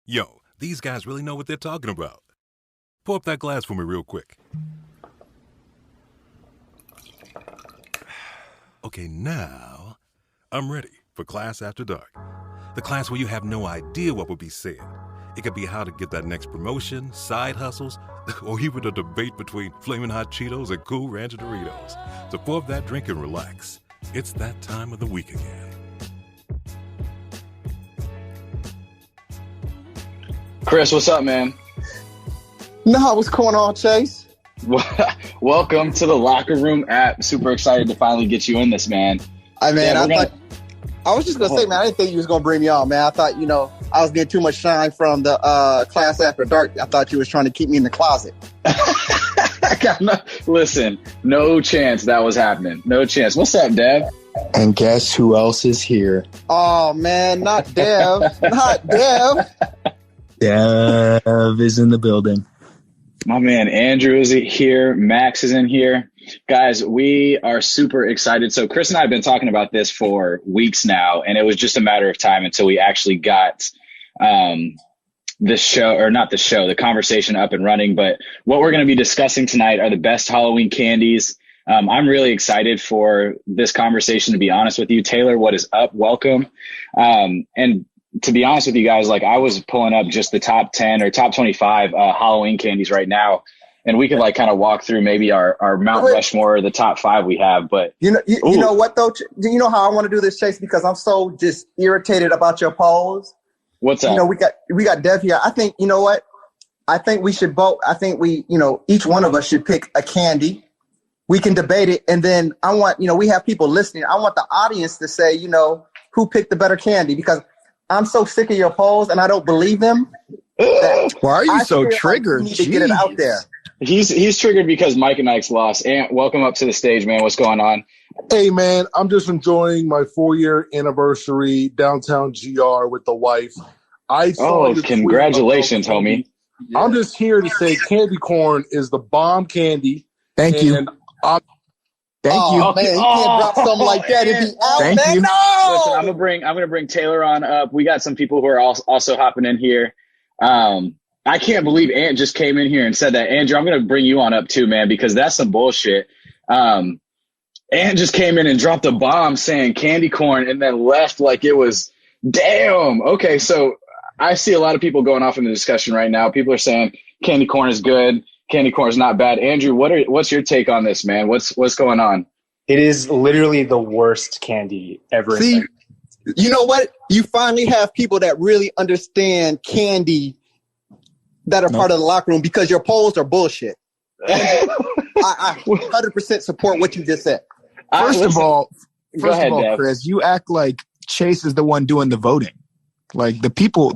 Yo, these guys really know what they're talking about. Pour up that glass for me real quick. Okay, now I'm ready for Class After Dark. The class where you have no idea what will be said. It could be how to get that next promotion, side hustles, or even a debate between Flamin' Hot Cheetos and Cool Ranch Doritos. So pour up that drink and relax. It's that time of the week again. Chris, what's up, man? Nah, what's going on, Chase? Welcome to the Locker Room app. Super excited to finally get you in this, man. I was just gonna say, man, I didn't think you was gonna bring me on, man. I thought, I was getting too much shine from the Class Aftr Dark. I thought you was trying to keep me in the closet. Listen, no chance that was happening. No chance. What's up, Dev? And guess who else is here? Oh man, not Dev, not Dev. Dev is in the building. My man Andrew is here. Max is in here. Guys, we are super excited. So Chris and I have been talking about this for weeks now, and it was just a matter of time until we actually got the conversation up and running. But what we're going to be discussing tonight are the best Halloween candies. I'm really excited for this conversation, to be honest with you. Taylor, what is up? Welcome. And to be honest with you guys, like I was pulling up just the top 10 or top 25 Halloween candies right now. And we could like kind of walk through maybe our Mount Rushmore, the top 5 we have. But you know what though? Do you know how I want to do this, Chase? Because I'm so just irritated about your polls. What's up? We got Dev here. I think, you know what? I think we should vote. I think each one of us should pick a candy. We can debate it. And then I want, we have people listening. I want the audience to say, who picked the better candy, because I'm so sick of your polls and I don't believe them. Why are you so triggered? Like we need to get it out there. He's triggered because Mike and Ike's lost. Ant, welcome up to the stage, man. What's going on? Hey, man, I'm just enjoying my 4-year anniversary downtown GR with the wife. Congratulations, homie. I'm just here to say candy corn is the bomb candy. Thank you. Thank you. Man, you can't drop something like that and be out. Thank you. No! Listen, I'm gonna bring Taylor on up. We got some people who are also hopping in here. I can't believe Ant just came in here and said that. Andrew, I'm gonna bring you on up too, man, because that's some bullshit. Ant just came in and dropped a bomb saying candy corn and then left like it was damn. Okay, so I see a lot of people going off in the discussion right now. People are saying candy corn is good. Candy corn is not bad. Andrew, what's your take on this, man? What's going on? It is literally the worst candy ever. See, you know what? You finally have people that really understand candy that are part of the locker room, because your polls are bullshit. I 100% support what you just said. First of all, Dev. Chris, you act like Chase is the one doing the voting. Like the people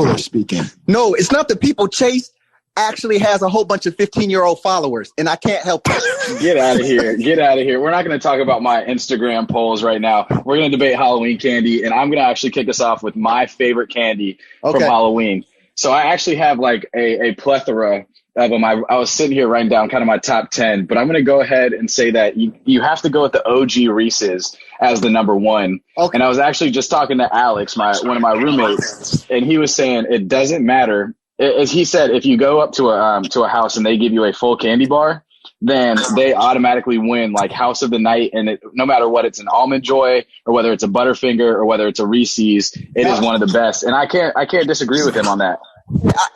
are speaking. No, it's not the people. Chase actually has a whole bunch of 15-year-old followers, and I can't help it. Get out of here. Get out of here. We're not going to talk about my Instagram polls right now. We're going to debate Halloween candy, and I'm going to actually kick us off with my favorite candy from Halloween. So I actually have like a plethora of them. I was sitting here writing down kind of my top 10, but I'm going to go ahead and say that you have to go with the OG Reese's as the number one. Okay. And I was actually just talking to Alex, one of my roommates, and he was saying it doesn't matter. As he said, if you go up to a house and they give you a full candy bar, then they automatically win like house of the night. And no matter what, it's an Almond Joy or whether it's a Butterfinger or whether it's a Reese's, it is one of the best. And I can't disagree with him on that.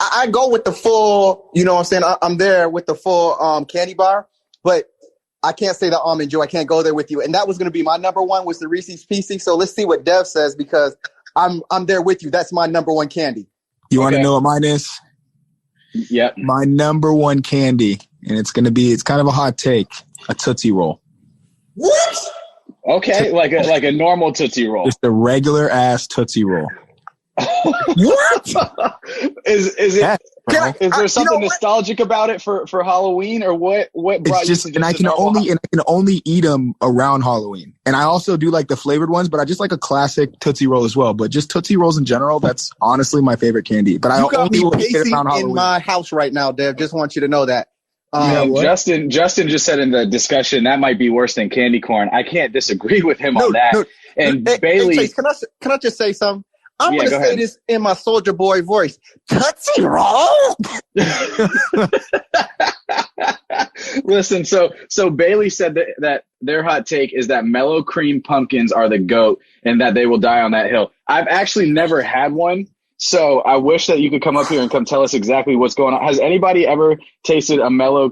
I go with the full, you know what I'm saying? I'm there with the full candy bar, but I can't say the Almond Joy. I can't go there with you. And that was going to be my number one, was the Reese's Pieces. So let's see what Dev says, because I'm there with you. That's my number one candy. You want to know what mine is? Yep. My number one candy, and it's kind of a hot take, a Tootsie Roll. What? Okay, like a normal Tootsie Roll. Just a regular ass Tootsie Roll. What? Is it? Yeah, is there something nostalgic about it for Halloween, or what brought you to I can only eat them around Halloween. And I also do like the flavored ones, but I just like a classic Tootsie Roll as well. But just Tootsie Rolls in general, that's honestly my favorite candy. But I only will eat it around Halloween. In my house right now, Dev. Just want you to know that. Justin just said in the discussion that might be worse than candy corn. I can't disagree with him on that. And Bailey, Chase, can I just say something? I'm going to say this in my Soldier Boy voice. Tootsie Roll. Listen, so Bailey said that their hot take is that mellow cream pumpkins are the GOAT and that they will die on that hill. I've actually never had one, so I wish that you could come up here and come tell us exactly what's going on. Has anybody ever tasted a mellow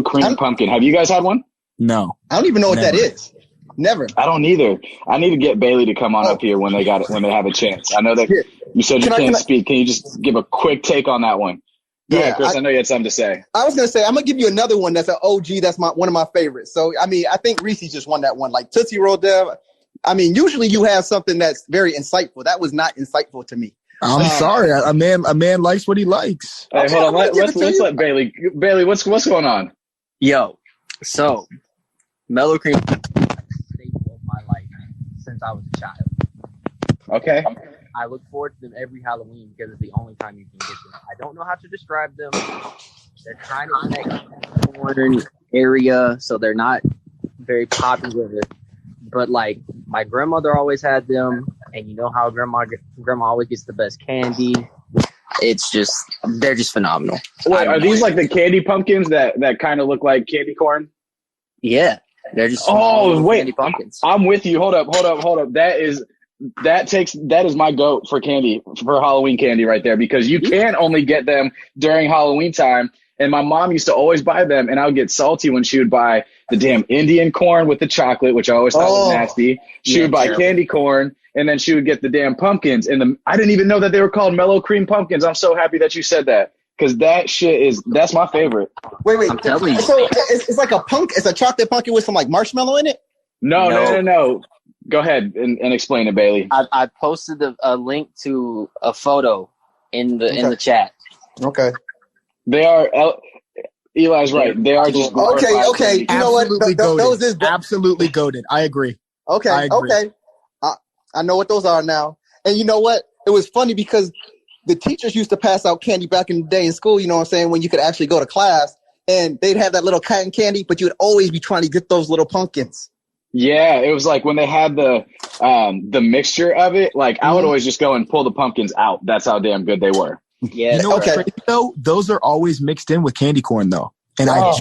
cream pumpkin? Have you guys had one? No. I don't even know what that is. Never. I don't either. I need to get Bailey to come on up here when they have a chance. I know that you said you can't speak. Can you just give a quick take on that one? Go ahead, Chris. I know you had something to say. I was going to say, I'm going to give you another one that's an OG. That's one of my favorites. So, I mean, I think Reese just won that one. Like Tootsie Roll Dev. I mean, usually you have something that's very insightful. That was not insightful to me. I'm sorry. A man likes what he likes. Hey, hold on. Let's let Bailey. Bailey, what's going on? Yo, so mellow cream staple of my life since I was a child. Okay. I look forward to them every Halloween because it's the only time you can get them. I don't know how to describe them. They're kind of in that northern area, so they're not very popular. But like my grandmother always had them, and you know how grandma always gets the best candy. They're just phenomenal. Wait, are these like the candy pumpkins that kind of look like candy corn? Yeah, they're just candy pumpkins. I'm with you. Hold up. That is my GOAT for candy, for Halloween candy right there, because you can only get them during Halloween time. And my mom used to always buy them, and I would get salty when she would buy the damn Indian corn with the chocolate, which I always thought was nasty. She would buy candy corn, and then she would get the damn pumpkins. And I didn't even know that they were called mellow cream pumpkins. I'm so happy that you said that, because that's my favorite. Wait. I'm telling you. So it's like it's a chocolate pumpkin with some like marshmallow in it? No. Go ahead and explain it, Bailey. I posted a link to a photo in the chat. Okay. They are. Eli's right. They are just okay. You know what? Those is absolutely goated. I agree. Okay. I know what those are now. And you know what? It was funny because the teachers used to pass out candy back in the day in school. You know what I'm saying? When you could actually go to class, and they'd have that little cotton candy, but you'd always be trying to get those little pumpkins. Yeah, it was like when they had the mixture of it. Like I would always just go and pull the pumpkins out. That's how damn good they were. Yeah. You know what? Though those are always mixed in with candy corn, though. And I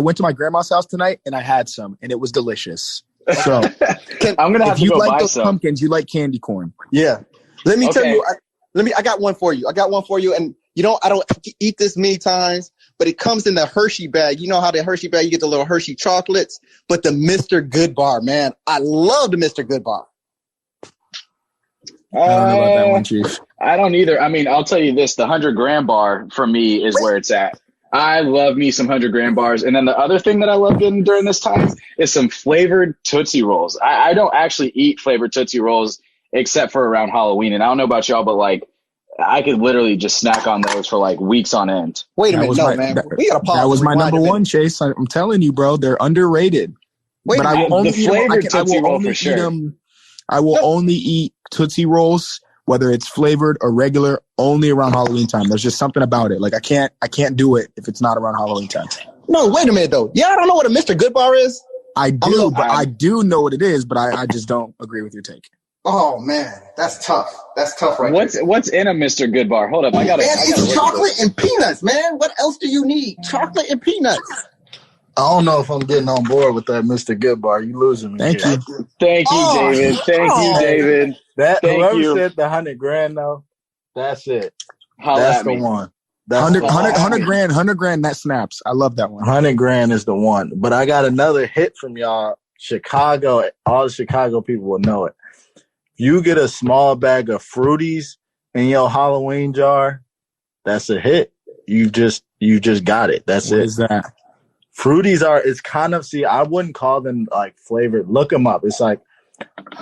went to my grandma's house tonight, and I had some, and it was delicious. So I'm gonna have if to you go like buy those some pumpkins, you like candy corn. Yeah. Let me tell you. I got one for you. And I don't eat this many times, but it comes in the Hershey bag. You know how the Hershey bag, you get the little Hershey chocolates, but the Mr. Good Bar, man. I love the Mr. Good Bar. I don't know about that one, Chief. I don't either. I mean, I'll tell you this, the 100-gram bar for me is where it's at. I love me some 100-gram bars. And then the other thing that I love getting during this time is some flavored Tootsie Rolls. I don't actually eat flavored Tootsie Rolls except for around Halloween. And I don't know about y'all, but like, I could literally just snack on those for like weeks on end. Wait a minute, man. We gotta pause. That was my number one, Chase. I'm telling you, bro, they're underrated. But I will only eat them. I will only eat Tootsie Rolls, whether it's flavored or regular, only around Halloween time. There's just something about it. Like I can't do it if it's not around Halloween time. No, wait a minute though. Yeah, I don't know what a Mr. Good Bar is. I do know what it is, but I just don't agree with your take. Oh man, that's tough. That's tough, right? What's in a Mr. Good Bar? Hold up, it's chocolate and peanuts, man. What else do you need? Chocolate and peanuts. I don't know if I'm getting on board with that Mr. Good Bar. You losing me. Thank you, David. Thank you, David. Whoever said the $100,000 though, that's it. That's the one. 100 grand. That snaps. I love that one. $100,000 is the one. But I got another hit from y'all. Chicago. All the Chicago people will know it. You get a small bag of Fruities in your Halloween jar, that's a hit. You just got it. That's What it. is that? Fruities it's kind of, I wouldn't call them like flavored. Look them up. It's like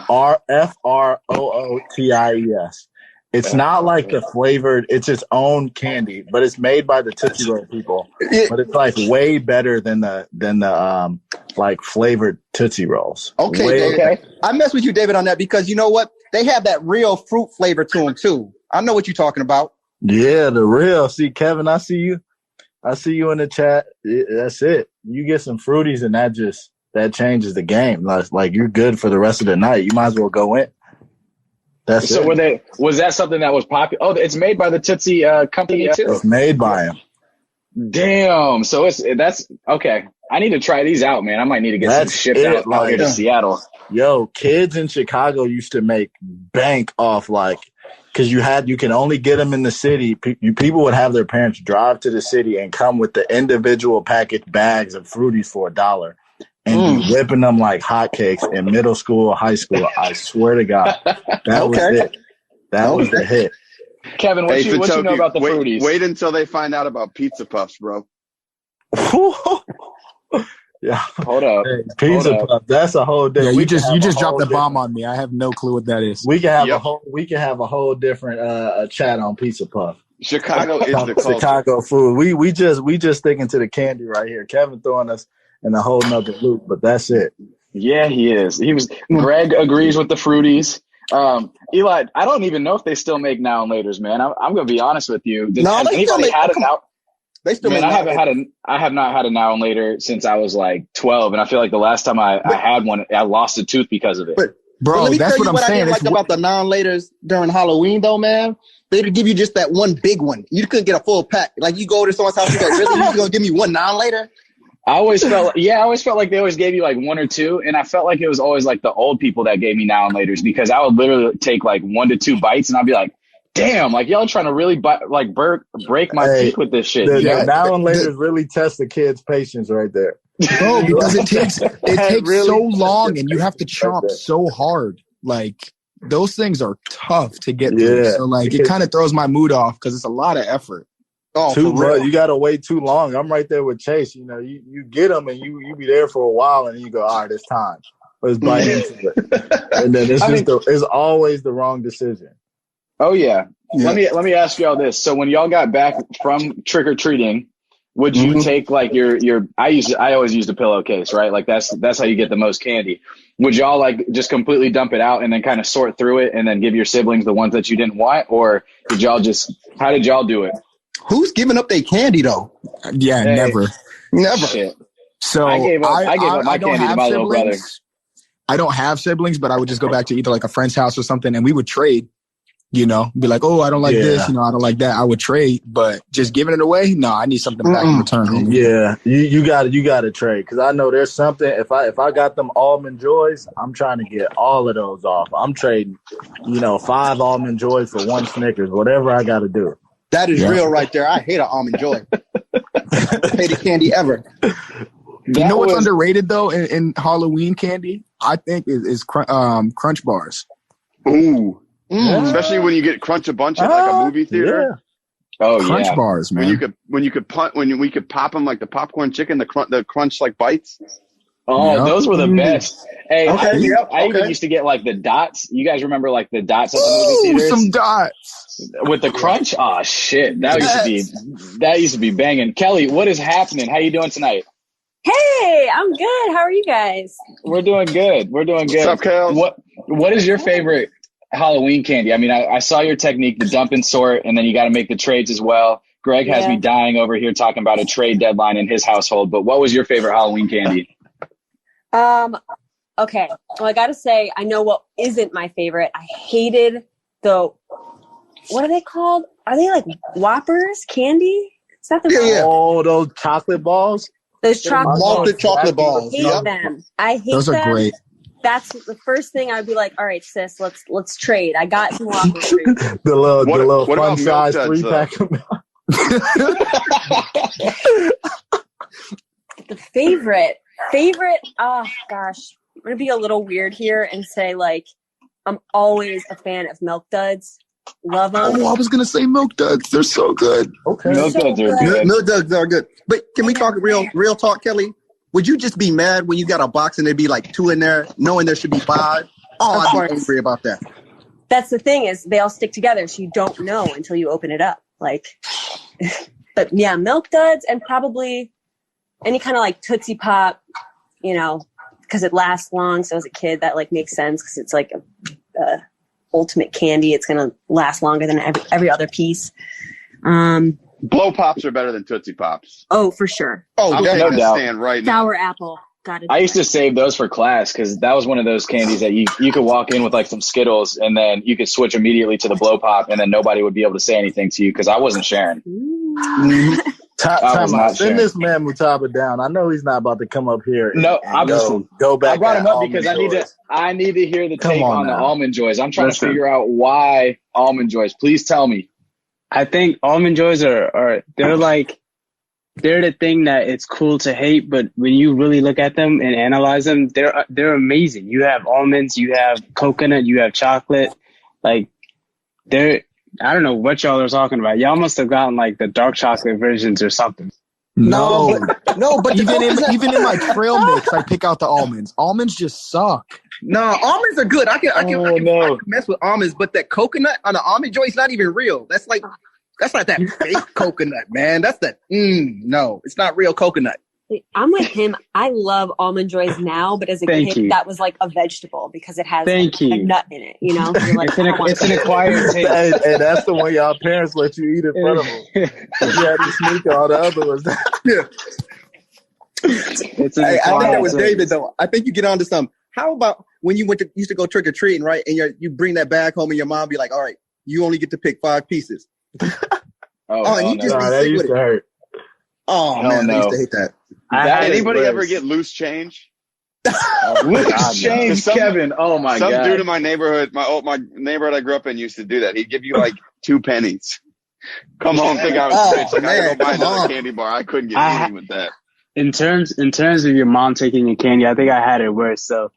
FROOTIES. It's not like the flavored, it's its own candy, but it's made by the Tootsie Roll people. But it's like way better than the like flavored Tootsie Rolls. Okay. I mess with you, David, on that because you know what? They have that real fruit flavor to them too. I know what you're talking about. Yeah, the real. See, Kevin, I see you in the chat. That's it. You get some Fruities and that changes the game. Like you're good for the rest of the night. You might as well go in. That's so it. was that something that was popular? Oh, it's made by the Tootsie company too. It's made by him. Damn. So that's okay. I need to try these out, man. I might need to get some shipped out here to Seattle. Yo, kids in Chicago used to make bank off because you can only get them in the city. People would have their parents drive to the city and come with the individual packaged bags of Fruities for $1 and be whipping them like hotcakes in middle school, high school. I swear to God, that was it. That was the hit. Kevin, what you know about the Fruities? Wait until they find out about Pizza Puffs, bro. Yeah, hold up. Pizza Puff. That's a whole day. Yeah, you just dropped the bomb on me. I have no clue what that is. We can have a whole different chat on Pizza Puff. Chicago is the culture. Chicago food. We just sticking to the candy right here. Kevin throwing us in a whole nother loop, but that's it. Yeah, he is. Greg agrees with the Fruities. Eli, I don't even know if they still make Now and Laters, man. I'm going to be honest with you. Has anybody had a Now? They still man, I have not had a Now and Later since I was like 12, and I feel like the last time I had one, I lost a tooth because of it. But bro, let me tell you what I didn't like about the Now and Laters during Halloween, though, man. They'd give you just that one big one. You couldn't get a full pack. Like you go to someone's house, you're like, really? You're gonna give me one Now and Later? I always felt like they always gave you like one or two, and I felt like it was always like the old people that gave me Now and Laters because I would literally take like 1 to 2 bites, and I'd be like, damn, like y'all trying to really break my teeth with this shit. Now and Later really test the kid's patience right there. Bro, because it takes really so long and you have to chomp so hard. Like those things are tough to get through. So like it kind of throws my mood off because it's a lot of effort. Oh, too much. You gotta wait too long. I'm right there with Chase. You know, you get them and you be there for a while and then you go, all right, it's time. Let's bite into it. And then it's always the wrong decision. Oh yeah. Let me ask y'all this. So when y'all got back from trick or treating, would you take like your I always use the pillowcase, right? Like that's how you get the most candy. Would y'all like just completely dump it out and then kind of sort through it and then give your siblings the ones that you didn't want, or how did y'all do it? Who's giving up their candy though? Yeah, never. Shit. So I gave up my candy to my little brother. I don't have siblings, but I would just go back to either like a friend's house or something, and we would trade. You know, be like, oh, I don't like this. You know, I don't like that. I would trade, but just giving it away, no, I need something back in return. Homie. Yeah, you got to trade because I know there's something. If I got them Almond Joys, I'm trying to get all of those off. I'm trading, 5 Almond Joys for 1 Snickers, whatever I got to do. That is real right there. I hate an Almond Joy. Hated candy ever. You know what's underrated though in Halloween candy? I think is Crunch bars. Ooh. Especially when you get Crunch a bunch at like a movie theater. Yeah. Oh, Crunch bars, man. When we could pop them like the popcorn chicken, the crunch like bites. Oh, those were the best. Hey, I even used to get like the dots. You guys remember like the dots at the movie theaters? Some dots with the crunch. Oh shit, that used to be banging. Kelly, what is happening? How you doing tonight? Hey, I'm good. How are you guys? We're doing good. What's up, Kel? What is your favorite Halloween candy? I mean, I saw your technique, the dump and sort, and then you got to make the trades as well. Greg has me dying over here talking about a trade deadline in his household. But what was your favorite Halloween candy? Okay. Well, I got to say, I know what isn't my favorite. I hated what are they called? Are they like Whoppers candy? Is that the Oh, those chocolate balls? Those malted chocolate balls. I hate them. I hate those them. Are great. That's the first thing I'd be like, all right, sis, let's trade. I got some Whoppers. the little fun size 3-pack. The favorite, oh gosh, I'm gonna be a little weird here and say like I'm always a fan of Milk Duds. Love them. Oh, I was gonna say Milk Duds. They're so good. Okay, Milk Duds are good. Milk Duds are good. But can we talk real talk, Kelly? Would you just be mad when you got a box and there'd be like 2 in there, knowing there should be 5? Oh, I'd be angry about that. That's the thing is they all stick together, so you don't know until you open it up. Like, but yeah, Milk Duds and probably any kind of like Tootsie Pop, because it lasts long. So as a kid, that like makes sense because it's like a ultimate candy. It's gonna last longer than every other piece. Blow Pops are better than Tootsie Pops. Oh, for sure. Oh, I'm no taking a doubt. stand right now. Sour apple. I used to save those for class because that was one of those candies that you could walk in with like some Skittles and then you could switch immediately to the blow pop and then nobody would be able to say anything to you because I wasn't sharing. Send this man Mutaba down. I know he's not about to come up here. Go back. I brought him up because I need to hear the take on the Almond Joys. I'm trying to figure out why Almond Joys. Please tell me. I think Almond Joys are they're the thing that it's cool to hate, but when you really look at them and analyze them, they're amazing. You have almonds, you have coconut, you have chocolate. Like I don't know what y'all are talking about. Y'all must have gotten like the dark chocolate versions or something. No, but even in my trail mix, I pick out the almonds. Almonds just suck. No, almonds are good. I can mess with almonds, but that coconut on the Almond Joy is not even real. That's not that fake coconut, man. That's no, it's not real coconut. I'm with him. I love Almond Joys now, but as a kid, that was like a vegetable because it has a nut in it, you know? Like, it's an acquired taste. And that's the one y'all parents let you eat in front of them. You had to sneak all the other ones. I think that was David, though. I think you get onto something. How about when you used to go trick-or-treating, right? And you bring that bag home and your mom be like, all right, you only get to pick 5 pieces. And you just be sick with it. Hurt. Oh, man, I used to hate that. Anybody ever get loose change? Loose change, Kevin. Oh my god! Some dude in my neighborhood, my neighborhood I grew up in, used to do that. He'd give you like 2 pennies. Come home, think I was rich. Like I gotta go buy another candy bar. I couldn't get anything with that. In terms of your mom taking your candy, I think I had it worse. So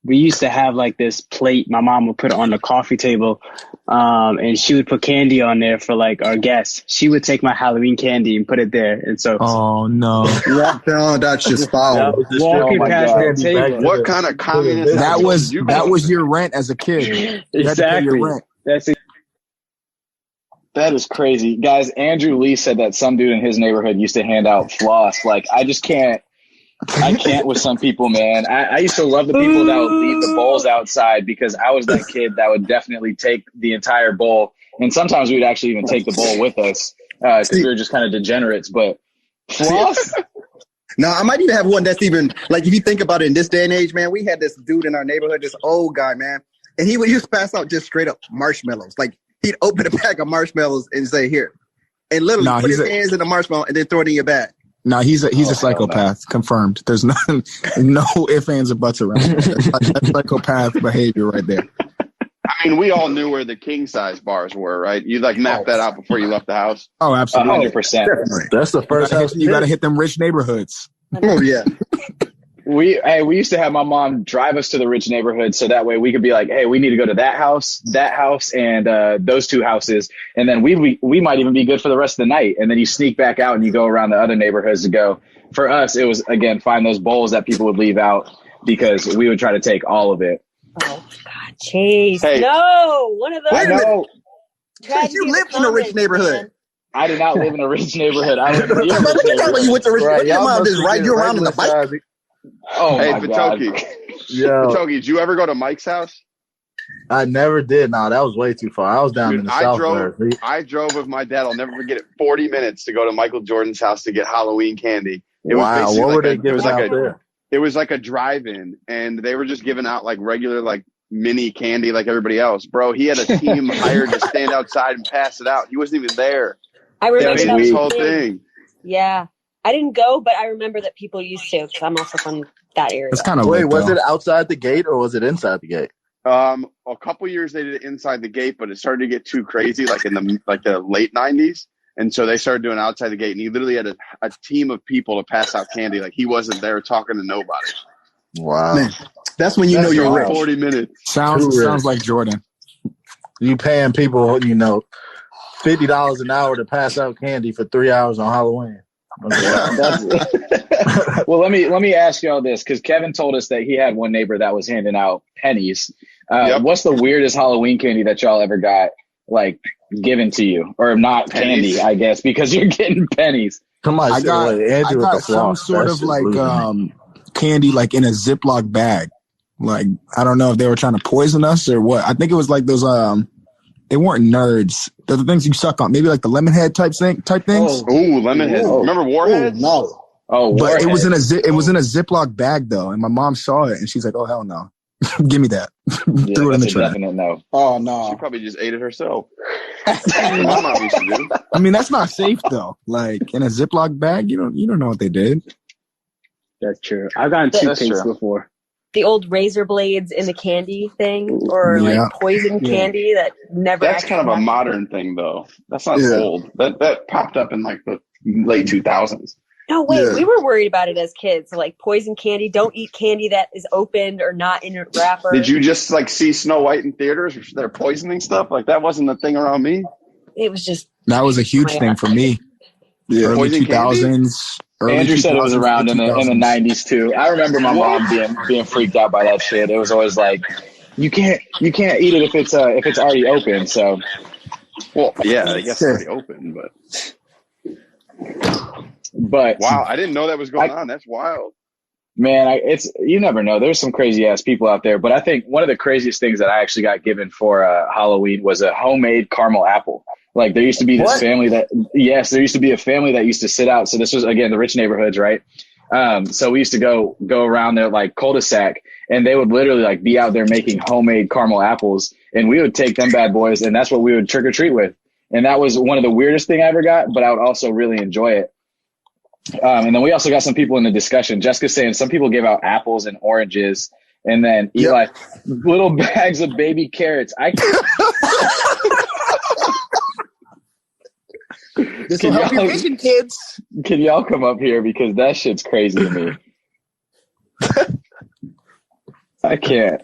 we used to have like this plate. My mom would put it on the coffee table, and she would put candy on there for like our guests. She would take my Halloween candy and put it there. And so, oh no, that's just foul. Walking past the table. What kind of communist? That was your rent as a kid. You had to pay your rent. That is crazy, guys. Andrew Lee said that some dude in his neighborhood used to hand out floss. Like I can't with some people, man. I used to love the people that would leave the bowls outside because I was that kid that would definitely take the entire bowl. And sometimes we'd actually even take the bowl with us because we were just kind of degenerates. But floss? No, I might even have one that's even, like, if you think about it in this day and age, man, we had this dude in our neighborhood, this old guy, man. And he would just pass out just straight up marshmallows. Like, he'd open a pack of marshmallows and say, here. And literally put his hands in the marshmallow and then throw it in your bag. No, he's a psychopath. Confirmed. There's no ifs, ands, or buts around it. That's psychopath behavior right there. I mean, we all knew where the king size bars were, right? You like mapped that out before you left the house. Oh, absolutely, 100%. That's the first house. You got to hit them rich neighborhoods. Oh yeah. We used to have my mom drive us to the rich neighborhood so that way we could be like, hey, we need to go to that house, and those 2 houses. And then we might even be good for the rest of the night. And then you sneak back out and you go around the other neighborhoods to go. For us, it was, again, find those bowls that people would leave out because we would try to take all of it. Oh, God, Chase. Hey. No, one of those. Wait a minute. Chase, you lived in a rich neighborhood. Man. I did not live in a rich neighborhood. I lived in a rich neighborhood. You went to rich neighborhood. Your mom just ride you around in the bike. Oh, hey, my God. Patoki, did you ever go to Mike's house? I never did. No, that was way too far. I was down in the south. I drove with my dad. I'll never forget it. 40 minutes to go to Michael Jordan's house to get Halloween candy. It was what were they giving out there? It was like a drive-in, and they were just giving out like regular like mini candy like everybody else. Bro, he had a team hired to stand outside and pass it out. He wasn't even there. I remember this whole thing. Yeah. I didn't go, but I remember that people used to because I'm also from that area. It's kind of Wait, was it outside the gate or was it inside the gate? A couple years they did it inside the gate, but it started to get too crazy, like in the late 90s, and so they started doing outside the gate. And he literally had a team of people to pass out candy, like he wasn't there talking to nobody. Wow, man, that's when you know you're rich. 40 minutes sounds like Jordan. You paying people, $50 an hour to pass out candy for 3 hours on Halloween. Well, let me ask y'all this because Kevin told us that he had one neighbor that was handing out pennies. What's the weirdest Halloween candy that y'all ever got like given to you, or not pennies? Candy, I guess, because you're getting pennies. Come on, I got some sort of like candy like in a Ziploc bag. Like I don't know if they were trying to poison us or what. I think it was like those they weren't nerds. They're the things you suck on. Maybe like the lemon head type things. Oh, lemon head. Remember Warheads? No. Oh, but Warhead. it was in a Ziploc bag though, and my mom saw it and she's like, "Oh hell no, give me that." Yeah, Threw it in the that's a trash. definite no. Oh She no. probably just ate it herself. My mom used to do. I mean, that's not safe though. Like in a Ziploc bag, you don't know what they did. That's true. I've gotten That's toothpaste true. before. The old razor blades in the candy thing, or Yeah. like poison Yeah. candy that never. That's kind of a actually happened. modern thing, though. That's not Yeah. old. That popped up in like the late 2000s. No, wait, Yeah. we were worried about it as kids. Like poison candy, don't eat candy that is opened or not in a wrapper. Did you just like see Snow White in theaters? They're poisoning stuff. Like that wasn't the thing around me. It was just. That was a huge thing for me. Yeah. Early Poison candy? 2000s. Andrew said it was around in the 90s too. I remember my mom being freaked out by that shit. It was always like, you can't eat it if it's already open. So, Well, yeah, I guess it's already open, but wow, I didn't know that was going on. That's wild. man, you never know. There's some crazy ass people out there. But I think one of the craziest things that I actually got given for Halloween was a homemade caramel apple. Like there used to be this family there used to be a family that used to sit out. So this was again the rich neighborhoods, right? So we used to go around their like cul-de-sac, and they would literally like be out there making homemade caramel apples, and we would take them bad boys, and that's what we would trick or treat with. And that was one of the weirdest thing I ever got, but I would also really enjoy it. And then we also got some people in the discussion. Jessica's saying some people give out apples and oranges, and then Eli, little bags of baby carrots. This will help your vision, kids. Can y'all come up here because that shit's crazy to me. I can't.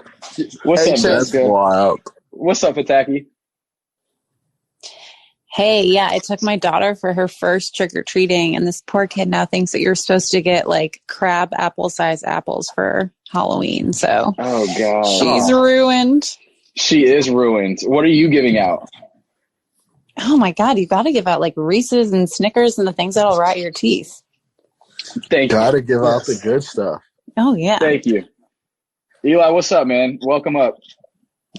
What's up, Jessica? Wild. What's up, Ataki? Hey, yeah, I took my daughter for her first trick-or-treating, and this poor kid now thinks that you're supposed to get like crab apple-sized apples for Halloween. So oh god, she's ruined. She is ruined. What are you giving out? Oh my god, you got to give out like Reese's and Snickers and the things that'll rot your teeth. Thank you. Gotta give out the good stuff. Oh yeah. Thank you. Eli, what's up, man? Welcome up.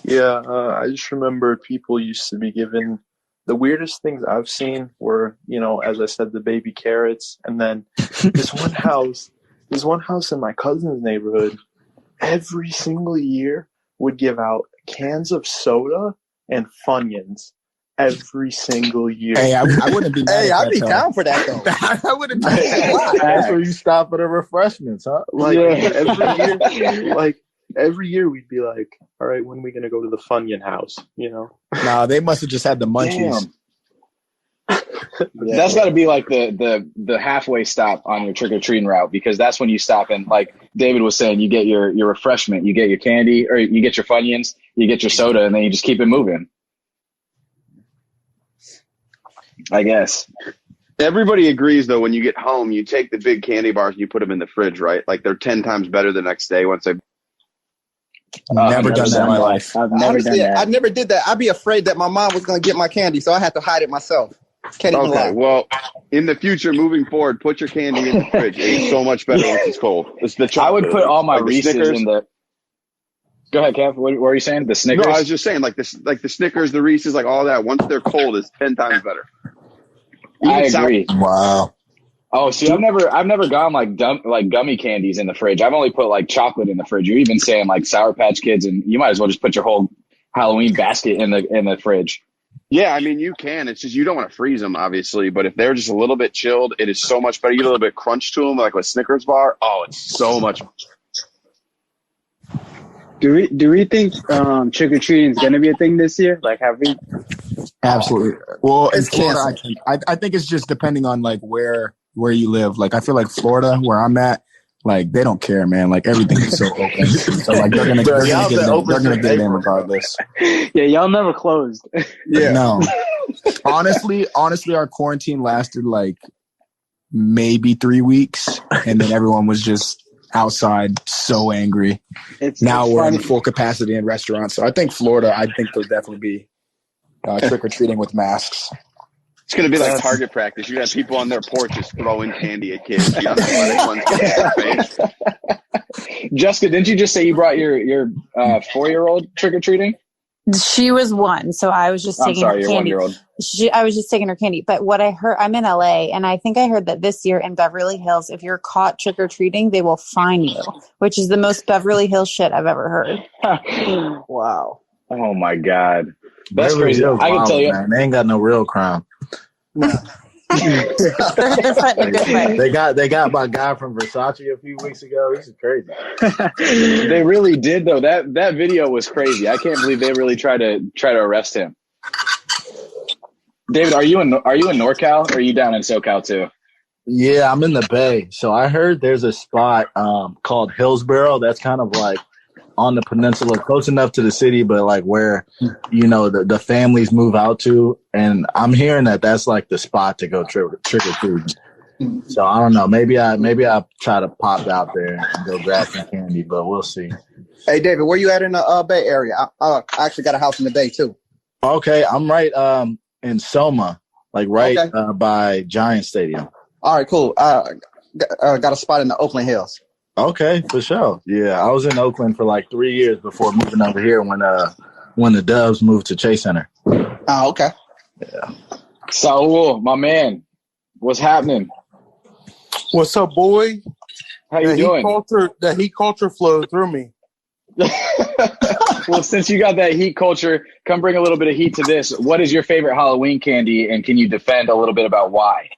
Yeah, I just remember people used to be given the weirdest things I've seen were, as I said, the baby carrots. And then this one house in my cousin's neighborhood, every single year would give out cans of soda and Funyuns. Every single year. Hey, I wouldn't be mad. Hey, at I'd be that, down for that though. I wouldn't be mad. That's where you stop at the refreshments, huh? Every year we'd be like, all right, when are we going to go to the Funyun house? Nah, they must have just had the munchies. That's got to be like the halfway stop on your trick-or-treating route, because that's when you stop and, like David was saying, you get your refreshment, you get your candy, or you get your Funyuns, you get your soda, and then you just keep it moving. I guess. Everybody agrees, though, when you get home, you take the big candy bars and you put them in the fridge, right? Like they're 10 times better the next day once they. Never done that in my life. I've never Honestly, done that. I never did that. I'd be afraid that my mom was going to get my candy, so I had to hide it myself. Can't even lie. Okay, well, in the future, moving forward, put your candy in the fridge. It's so much better once it's cold. It's the I would put all my like Reese's Snickers. in the. Go ahead, Kev. What were you saying? The Snickers? No, I was just saying, like the Snickers, the Reese's, like all that. Once they're cold, it's 10 times better. I agree. Wow. Oh, see, I've never gone like gummy candies in the fridge. I've only put like chocolate in the fridge. You're even saying like Sour Patch Kids, and you might as well just put your whole Halloween basket in the fridge. Yeah, I mean, you can. It's just you don't want to freeze them, obviously. But if they're just a little bit chilled, it is so much better. You get a little bit crunch to them, like with Snickers bar. Oh, it's so much. Do we think trick or treating is going to be a thing this year? Like, have we? Absolutely. Well, in It's Florida, I think it's just depending on like where you live. Like I feel like Florida, where I'm at, like they don't care, man. Like everything is so open. So like they're gonna get in regardless. Yeah, y'all never closed. Yeah. No. Honestly, our quarantine lasted like maybe 3 weeks, and then everyone was just outside so angry. Now we're in full capacity in restaurants. So I think Florida, there'll definitely be trick-or-treating with masks. It's going to be like target practice. You have people on their porches throwing candy at kids. The unathletic ones get in their face. Jessica, didn't you just say you brought your 4-year-old trick-or-treating? She was one, so I was just I'm taking sorry, her your candy. 1-year-old. I was just taking her candy. But what I heard, I'm in LA, and I think I heard that this year in Beverly Hills, if you're caught trick or treating, they will fine you, which is the most Beverly Hills shit I've ever heard. Wow. Oh my God. That's Beverly crazy. Hills I can tell wild, you. man. They ain't got no real crime. They're fighting a good fight. They got my guy from Versace a few weeks ago. This is crazy. They really did though. That video was crazy. I can't believe they really tried to arrest him. David, are you in NorCal or are you down in SoCal too? Yeah, I'm in the Bay. So I heard there's a spot called Hillsborough that's kind of like on the peninsula, close enough to the city, but like where, the families move out to. And I'm hearing that that's like the spot to go trick or treat. So I don't know. Maybe I try to pop out there and go grab some candy, but we'll see. Hey, David, where you at in the Bay Area? I actually got a house in the Bay too. Okay, I'm right in Soma, like by Giant Stadium. All right, cool. Got a spot in the Oakland Hills. Okay, for sure. Yeah, I was in Oakland for like 3 years before moving over here when the Dubs moved to Chase Center. Oh, okay. Yeah. Saul, my man, what's happening? What's up, boy? How you doing? The heat culture flowed through me. Well, since you got that heat culture, come bring a little bit of heat to this. What is your favorite Halloween candy, and can you defend a little bit about why?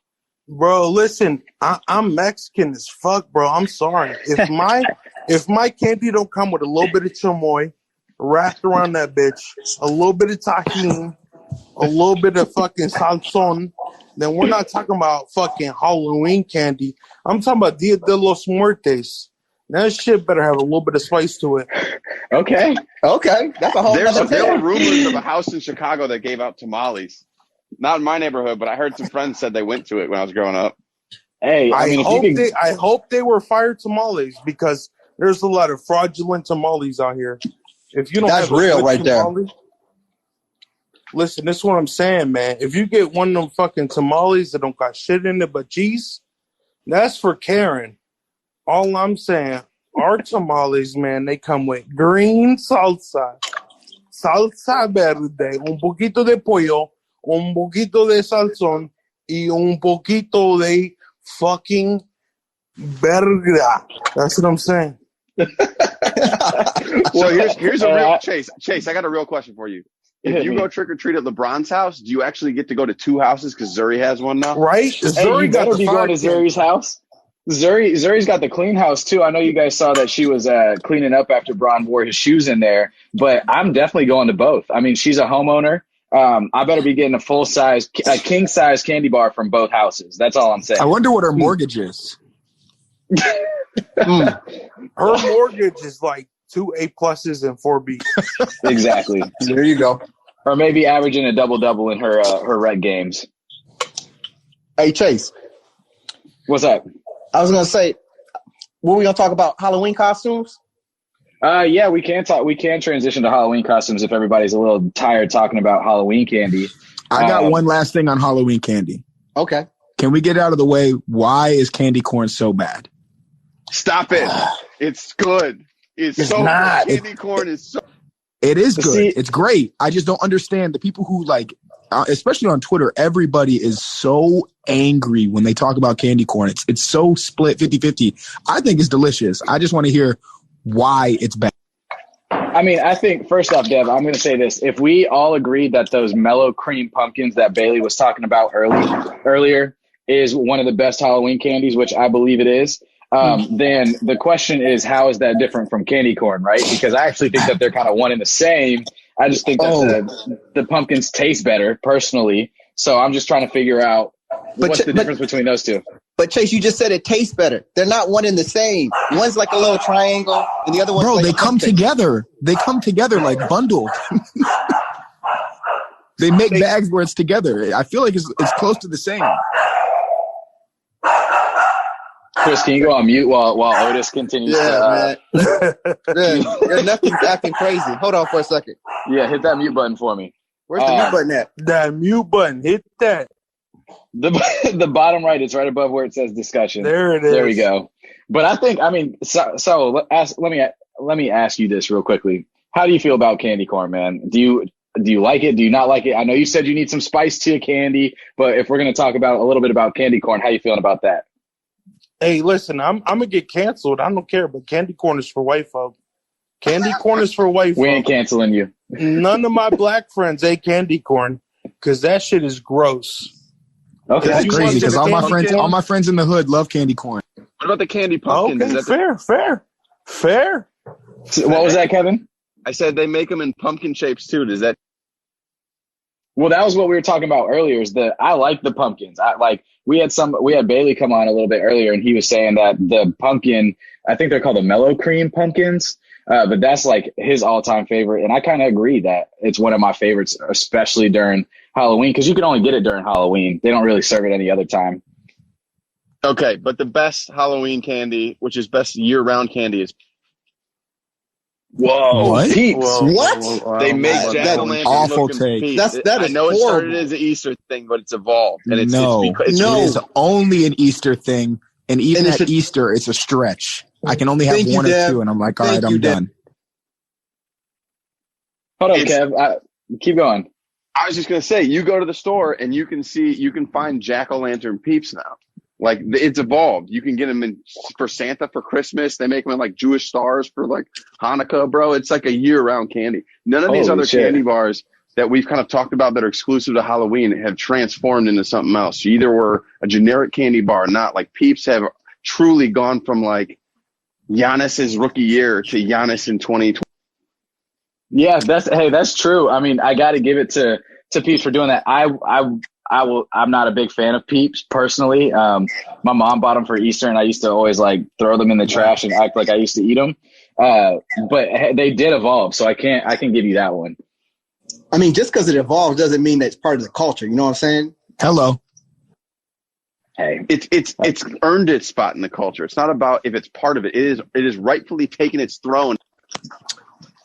Bro, listen, I'm Mexican as fuck, bro. I'm sorry. If my candy don't come with a little bit of chamoy wrapped around that bitch, a little bit of tahini, a little bit of fucking salson, then we're not talking about fucking Halloween candy. I'm talking about Dia de los Muertos. That shit better have a little bit of spice to it. Okay. That's a whole other There were thing. rumors of a house in Chicago that gave out tamales. Not in my neighborhood, but I heard some friends said they went to it when I was growing up. Hey, I hope they were fire tamales because there's a lot of fraudulent tamales out here. If you don't That's have a real good right there. tamale, listen, this is what I'm saying, man. If you get one of them fucking tamales that don't got shit in it but cheese, that's for Karen. All I'm saying, our tamales, man, they come with green salsa verde, un poquito de pollo, un poquito de salsón, y un poquito de fucking verga. That's what I'm saying. So here's a real Chase, I got a real question for you. If you go trick or treat at LeBron's house, do you actually get to go to two houses? Because Zuri has one now, right? Zuri you better be going to Zuri's house. Zuri's got the clean house too. I know you guys saw that she was cleaning up after Bron wore his shoes in there, but I'm definitely going to both. I mean, she's a homeowner. I better be getting a king size candy bar from both houses. That's all I'm saying. I wonder what her mortgage is. Her mortgage is like 2 A+ and 4 B. Exactly. There you go. Or maybe averaging a double-double in her rec games. Hey, Chase. What's up? I was going to say, were we going to talk about Halloween costumes? Yeah, we can talk. We can transition to Halloween costumes if everybody's a little tired talking about Halloween candy. I got one last thing on Halloween candy. Okay. Can we get out of the way? Why is candy corn so bad? Stop it. It's good. It's so not. good. Candy corn is so. It is good. See, it's great. I just don't understand the people who especially on Twitter, everybody is so angry when they talk about candy corn. It's so split 50-50. I think it's delicious. I just want to hear why it's bad. I mean, I think first off, Dev, I'm going to say this. If we all agreed that those mellow cream pumpkins that Bailey was talking about earlier is one of the best Halloween candies, which I believe it is, then the question is, how is that different from candy corn, right? Because I actually think that they're kind of one and the same. I just think that the pumpkins taste better, personally. So I'm just trying to figure out what's the difference between those two. But Chase, you just said it tastes better. They're not one and the same. One's like a little triangle, and the other one's like they come together. They come together like bundled. They make bags where it's together. I feel like it's close to the same. Chris, can you go on mute while Otis continues? Man. Nothing's acting crazy. Hold on for a second. Yeah, hit that mute button for me. Where's the mute button at? That mute button. Hit that. The bottom right, it's right above where it says discussion. There it is. There we go. But I think, let me ask you this real quickly. How do you feel about candy corn, man? Do you like it? Do you not like it? I know you said you need some spice to your candy, but if we're going to talk about a little bit about candy corn, how you feeling about that? Hey, listen, I'm gonna get canceled. I don't care, but candy corn is for white folk. Candy corn is for white folk. We ain't canceling you. None of my black friends ate candy corn because that shit is gross. Okay, that's crazy because all my friends in the hood love candy corn. What about the candy pumpkins? Okay, Is that fair. What was that, Kevin? I said they make them in pumpkin shapes too. Does that? Well, that was what we were talking about earlier. I like the pumpkins. We had Bailey come on a little bit earlier, and he was saying that the pumpkin, I think they're called the mellow cream pumpkins, but that's like his all-time favorite. And I kind of agree that it's one of my favorites, especially during Halloween, because you can only get it during Halloween. They don't really serve it any other time. Okay, but the best Halloween candy, which is best year-round candy, is What? Peeps. What? They make jack-o'-lantern awful looking take. Peeps. That is I know it horrible. started as an Easter thing, but it's evolved. And it's it is only an Easter thing. And even at Easter, it's a stretch. I can only have one or two, and I'm like, all right, I'm done. Hold on, Kev. Keep going. I was just going to say, you go to the store and you can find jack-o'-lantern Peeps now. Like, it's evolved. You can get them for Santa for Christmas. They make them in like Jewish stars for like Hanukkah, bro. It's like a year-round candy. None of these other candy bars that we've kind of talked about that are exclusive to Halloween have transformed into something else. You either were a generic candy bar or not. Like, Peeps have truly gone from like Giannis's rookie year to Giannis in 2020. Yeah, that's true. I mean, I got to give it to Peeps for doing that. I'm not a big fan of Peeps personally. My mom bought them for Easter, and I used to always like throw them in the trash and act like I used to eat them. But they did evolve, so I can give you that one. I mean, just because it evolved doesn't mean that it's part of the culture. You know what I'm saying? Hello. Hey, it's earned its spot in the culture. It's not about if it's part of it. It is rightfully taken its throne.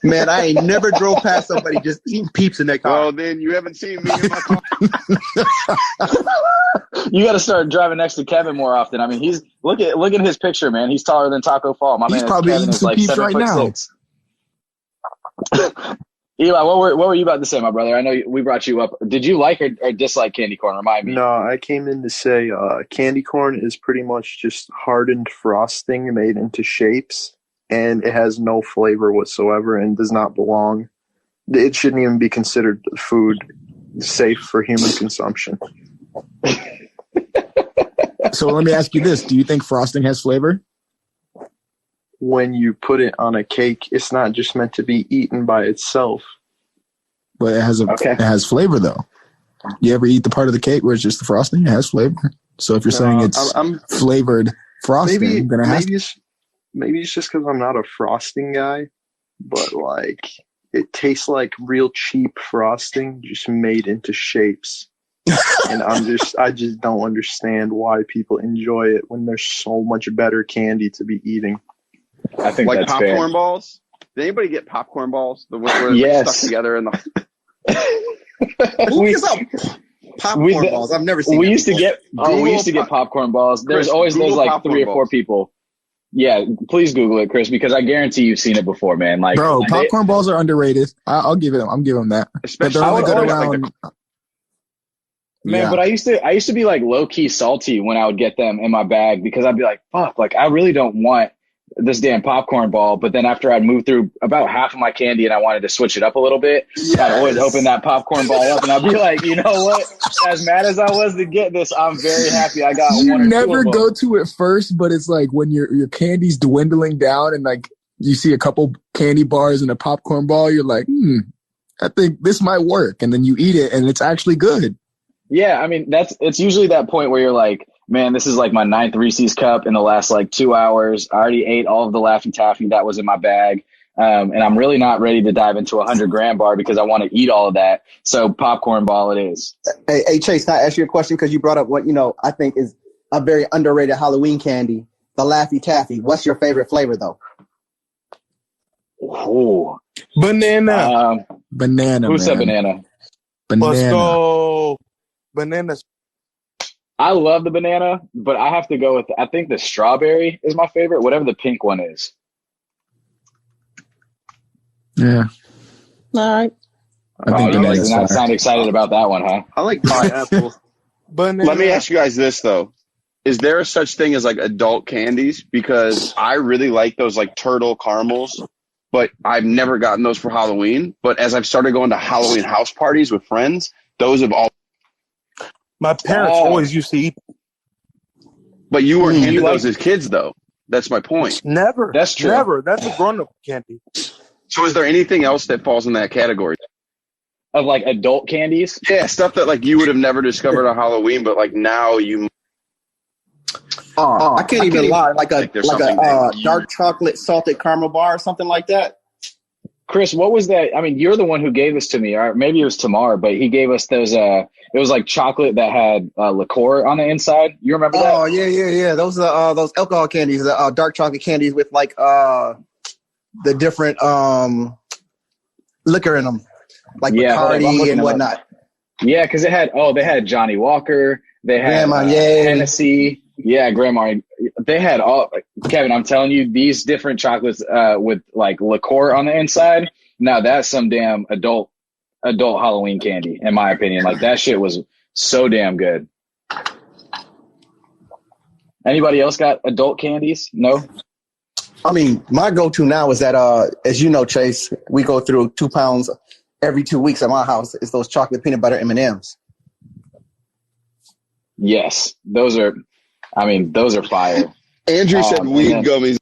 Man, I ain't never drove past somebody just eating Peeps in their car. Well, then you haven't seen me in my car. You got to start driving next to Kevin more often. I mean, look at his picture, man. He's taller than Taco Fall. My He's man probably Kevin eating is some like Peeps right now. 7'6". Eli, what were you about to say, my brother? I know we brought you up. Did you like or dislike candy corn? Remind me. No, I came in to say candy corn is pretty much just hardened frosting made into shapes, and it has no flavor whatsoever and does not belong. It shouldn't even be considered food safe for human consumption. So let me ask you this. Do you think frosting has flavor? When you put it on a cake, it's not just meant to be eaten by itself. But it has flavor, though. You ever eat the part of the cake where it's just the frosting? It has flavor. So if you're saying it's flavored frosting, then maybe it's just because I'm not a frosting guy, but like it tastes like real cheap frosting just made into shapes. And I just don't understand why people enjoy it when there's so much better candy to be eating. I think like that's popcorn fair. balls. Did anybody get popcorn balls? The ones where they're Yes. stuck together in the. Who gets up popcorn balls? I've never seen. We that used to before. get popcorn balls. There's Chris, always those Google like popcorn 3 or 4 balls. people. Yeah, please Google it, Chris, because I guarantee you've seen it before, man. Like, bro, popcorn balls are underrated. I'll give it them. I'm giving them that. But they're only good around. Man, but I used to be like low key salty when I would get them in my bag because I'd be like, fuck, like I really don't want this damn popcorn ball. But then after I'd moved through about half of my candy and I wanted to switch it up a little bit, I'd always open that popcorn ball up and I'd be like, you know what? As mad as I was to get this, I'm very happy I got You one or two never of them. go to it first, but it's like when your candy's dwindling down and like you see a couple candy bars and a popcorn ball, you're like, I think this might work. And then you eat it and it's actually good. Yeah, I mean, it's usually that point where you're like, man, this is like my 9th Reese's cup in the last like 2 hours. I already ate all of the Laffy Taffy that was in my bag. And I'm really not ready to dive into a 100-gram bar because I want to eat all of that. So popcorn ball it is. Hey, Chase, can I ask you a question? Because you brought up what, I think is a very underrated Halloween candy, the Laffy Taffy. What's your favorite flavor, though? Ooh. Banana. Banana, Who said man. banana? Let's go. Bananas. I love the banana, but I have to go with, I think the strawberry is my favorite, whatever the pink one is. Yeah. All right. I think you guys bananas did not fire. sound excited about that one, huh? I like pineapple. Banana. Let me ask you guys this though: is there a such thing as like adult candies? Because I really like those like turtle caramels, but I've never gotten those for Halloween. But as I've started going to Halloween house parties with friends, those have all. My parents always used to eat. But you weren't handed like- those as kids, though. That's my point. Never. That's true. Never. That's a grown-up candy. So is there anything else that falls in that category? Of like adult candies? Yeah, stuff that like you would have never discovered on Halloween, but like now you. I can't even lie. Like a there's something that you- dark chocolate salted caramel bar or something like that. Chris, what was that? I mean, you're the one who gave this to me, or maybe it was Tamar, but he gave us those. It was like chocolate that had liqueur on the inside. You remember that? Oh yeah. Those alcohol candies, the dark chocolate candies with like the different liquor in them, like Bacardi and whatnot. Yeah, because they had Johnny Walker, they had Hennessy. Yeah, Grandma. They had all. Kevin, I'm telling you, these different chocolates with like liqueur on the inside. Now that's some damn adult Halloween candy, in my opinion. Like that shit was so damn good. Anybody else got adult candies? No. I mean, my go-to now is that, as you know, Chase, we go through 2 pounds every 2 weeks at my house. It's those chocolate peanut butter M&Ms. Yes, those are fire. Andrew said weed gummies.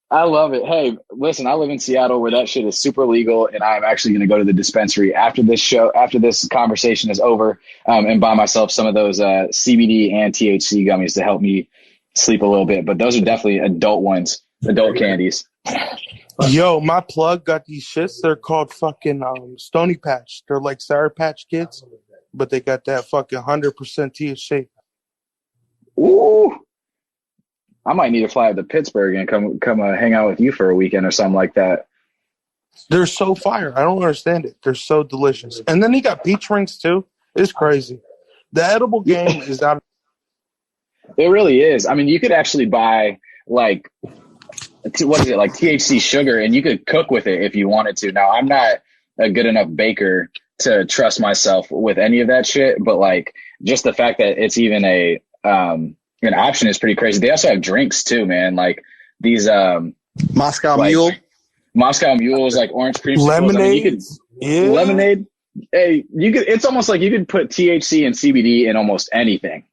I love it. Hey, listen, I live in Seattle where that shit is super legal, and I'm actually going to go to the dispensary after this conversation is over, and buy myself some of those CBD and THC gummies to help me sleep a little bit. But those are definitely adult ones, adult candies. Yo, my plug got these shits. They're called fucking Stony Patch. They're like Sour Patch Kids, but they got that fucking 100% THC. Ooh, I might need to fly out to Pittsburgh and come hang out with you for a weekend or something like that. They're so fire. I don't understand it. They're so delicious. And then he got peach rings too. It's crazy. The edible game is out. It really is. I mean, you could actually buy like, what is it, like THC sugar, and you could cook with it if you wanted to. Now, I'm not a good enough baker to trust myself with any of that shit, but like just the fact that it's even an option is pretty crazy. They also have drinks too, man. Like these Moscow Mule, like orange cream lemonade. Lemonade. Hey, you could. It's almost like you could put THC and CBD in almost anything.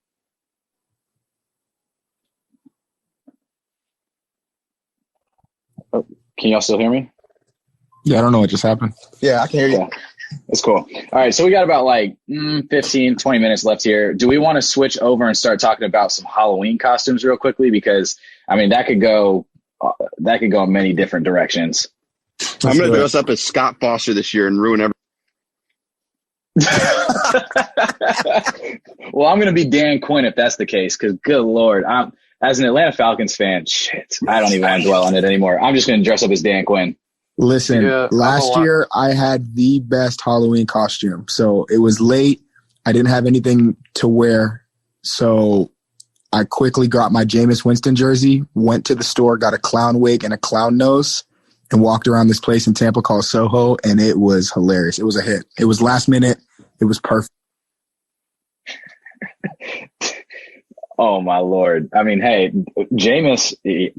Oh, can y'all still hear me? Yeah, I don't know what just happened. Yeah, I can hear you. Yeah. That's cool. All right, so we got about like 15, 20 minutes left here. Do we want to switch over and start talking about some Halloween costumes real quickly? Because, I mean, that could go in many different directions. I'm going to dress up as Scott Foster this year and ruin everything. Well, I'm going to be Dan Quinn if that's the case, because good Lord, as an Atlanta Falcons fan, shit, I don't even want to dwell on it anymore. I'm just going to dress up as Dan Quinn. Listen, last year I had the best Halloween costume. So it was late. I didn't have anything to wear. So I quickly got my Jameis Winston jersey, went to the store, got a clown wig and a clown nose, and walked around this place in Tampa called Soho, and it was hilarious. It was a hit. It was last minute. It was perfect. Oh my Lord! I mean, hey, Jameis,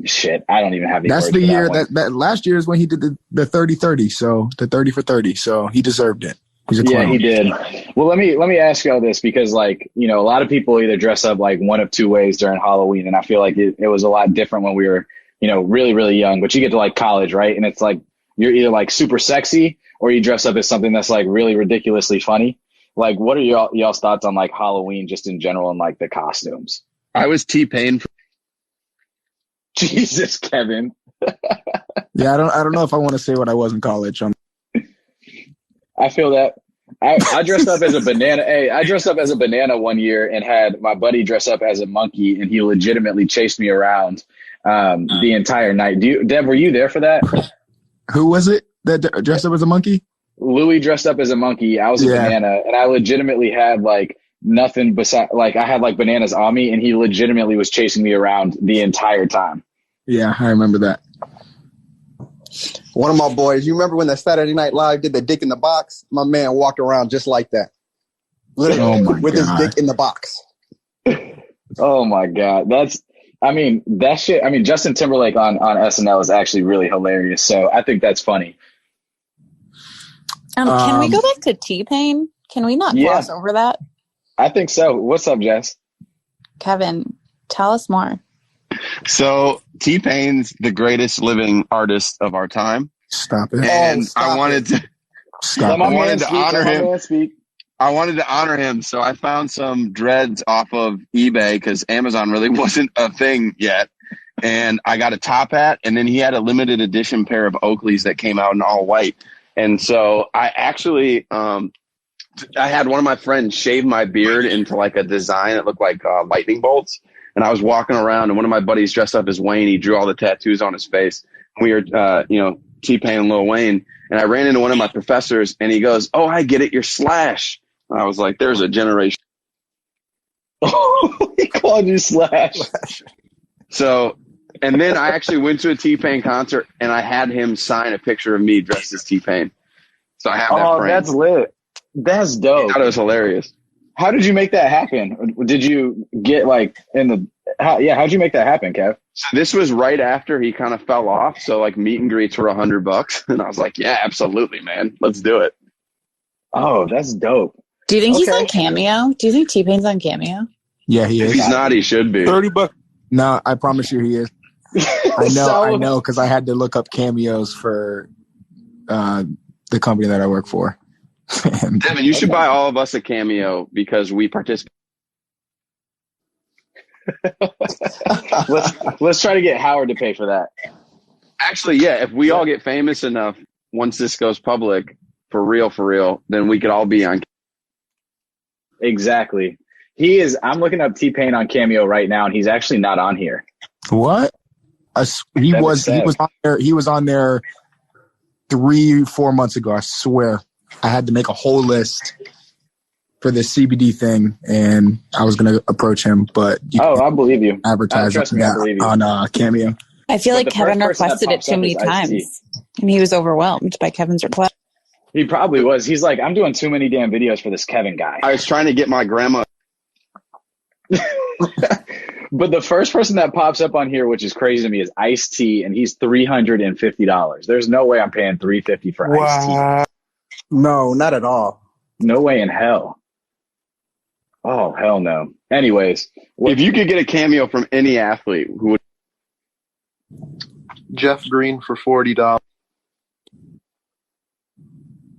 shit, I don't even have any. That's words the for year that last year is when he did the 30-30. So the 30 for 30. So he deserved it. He's a clown. Yeah, he did. Well, let me ask y'all this, because like, you know, a lot of people either dress up like one of two ways during Halloween, and I feel like it was a lot different when we were, you know, really, really young. But you get to like college, right? And it's like you're either like super sexy or you dress up as something that's like really ridiculously funny. Like, what are y'all's thoughts on like Halloween just in general and like the costumes? I was T-Pain. Jesus, Kevin. Yeah, I don't know if I want to say what I was in college. I feel that. I dressed up as a banana. Hey, I dressed up as a banana one year and had my buddy dress up as a monkey, and he legitimately chased me around the entire night. Deb, were you there for that? Who was it that dressed up as a monkey? Louis dressed up as a monkey. I was a banana, and I legitimately had like nothing besides, like, I had like bananas on me, and he legitimately was chasing me around the entire time. Yeah, I remember that. One of my boys, you remember when the Saturday Night Live did the dick in the box? My man walked around just like that. Literally, with his dick in the box. Oh my God. That shit. Justin Timberlake on SNL is actually really hilarious. So I think that's funny. Can we go back to T-Pain? Can we not gloss over that? I think so. What's up, Jess? Kevin, tell us more. So T-Pain's the greatest living artist of our time. Stop it. And I wanted to honor him. I wanted to honor him, so I found some dreads off of eBay because Amazon really wasn't a thing yet. And I got a top hat, and then he had a limited edition pair of Oakleys that came out in all white. And so I actually, I had one of my friends shave my beard into like a design that looked like lightning bolts. And I was walking around, and one of my buddies dressed up as Wayne. He drew all the tattoos on his face. We were, T-Pain and Lil Wayne. And I ran into one of my professors, and he goes, "Oh, I get it. You're Slash." And I was like, "There's a generation." Oh, he called you Slash. So, and then I actually went to a T-Pain concert, and I had him sign a picture of me dressed as T-Pain. So I have that Oh, frame. that's lit. That's dope. I thought it was hilarious. How did you make that happen? Did you get like how'd you make that happen, Kev? So this was right after he kind of fell off. So like meet and greets were $100. And I was like, yeah, absolutely, man. Let's do it. Oh, that's dope. Do you think he's on Cameo? Do you think T-Pain's on Cameo? Yeah, he is. If he's not, he should be. $30. No, I promise you he is. I know, because I had to look up cameos for the company that I work for. Devin, you should buy all of us a Cameo because we participate. Let's try to get Howard to pay for that. Actually, yeah, if we all get famous enough, once this goes public, for real, then we could all be on. Exactly. He is. I'm looking up T-Pain on Cameo right now, and he's actually not on here. What? He was on there. He was on there 3-4 months ago. I swear. I had to make a whole list for this CBD thing, and I was going to approach him, but I believe you. Advertise on Cameo. I feel like Kevin requested it too many times, and he was overwhelmed by Kevin's request. He probably was. He's like, I'm doing too many damn videos for this Kevin guy. I was trying to get my grandma. But the first person that pops up on here, which is crazy to me, is Ice-T, and he's $350. There's no way I'm paying $350 for Ice-T. No, not at all. No way in hell. Oh, hell no. Anyways. If you could get a Cameo from any athlete, who would? Jeff Green for $40.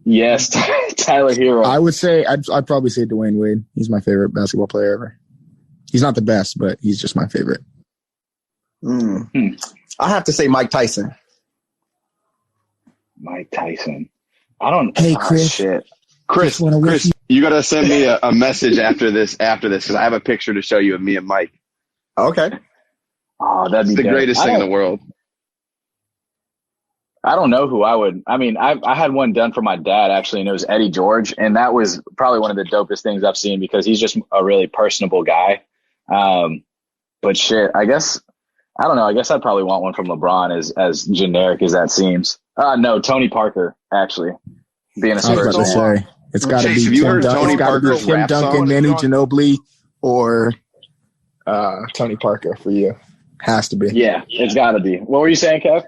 Yes, Tyler Hero. I would say, I'd probably say Dwayne Wade. He's my favorite basketball player ever. He's not the best, but he's just my favorite. I have to say Mike Tyson. Mike Tyson. I don't. Hey, Chris. Shit. Chris, you got to send me a message after this, because I have a picture to show you of me and Mike. Okay. Oh, that'd be the greatest thing in the world. I don't know who I would. I mean, I had one done for my dad, actually, and it was Eddie George. And that was probably one of the dopest things I've seen because he's just a really personable guy. But shit, I guess, I don't know. I guess I'd probably want one from LeBron, as generic as that seems. No, Tony Parker, actually, being a Spurs fan. It's got to be Tim Duncan, Manu Ginobili, or Tony Parker for you. Has to be. Yeah, it's got to be. What were you saying, Kev?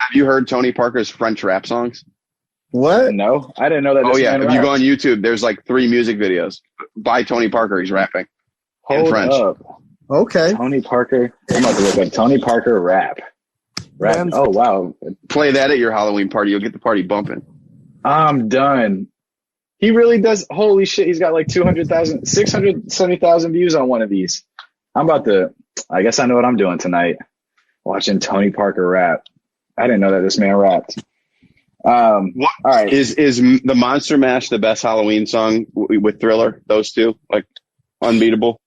Have you heard Tony Parker's French rap songs? What? No, I didn't know that. Oh, yeah. If you go on YouTube, there's like 3 music videos by Tony Parker. He's rapping in French. Up. Okay. Tony Parker. I'm about to look up Tony Parker rap. Oh, wow. Play that at your Halloween party. You'll get the party bumping. I'm done. He really does. Holy shit. He's got like 670,000 views on one of these. I guess I know what I'm doing tonight. Watching Tony Parker rap. I didn't know that this man rapped. All right. Is the Monster Mash the best Halloween song with Thriller? Those two, like, unbeatable?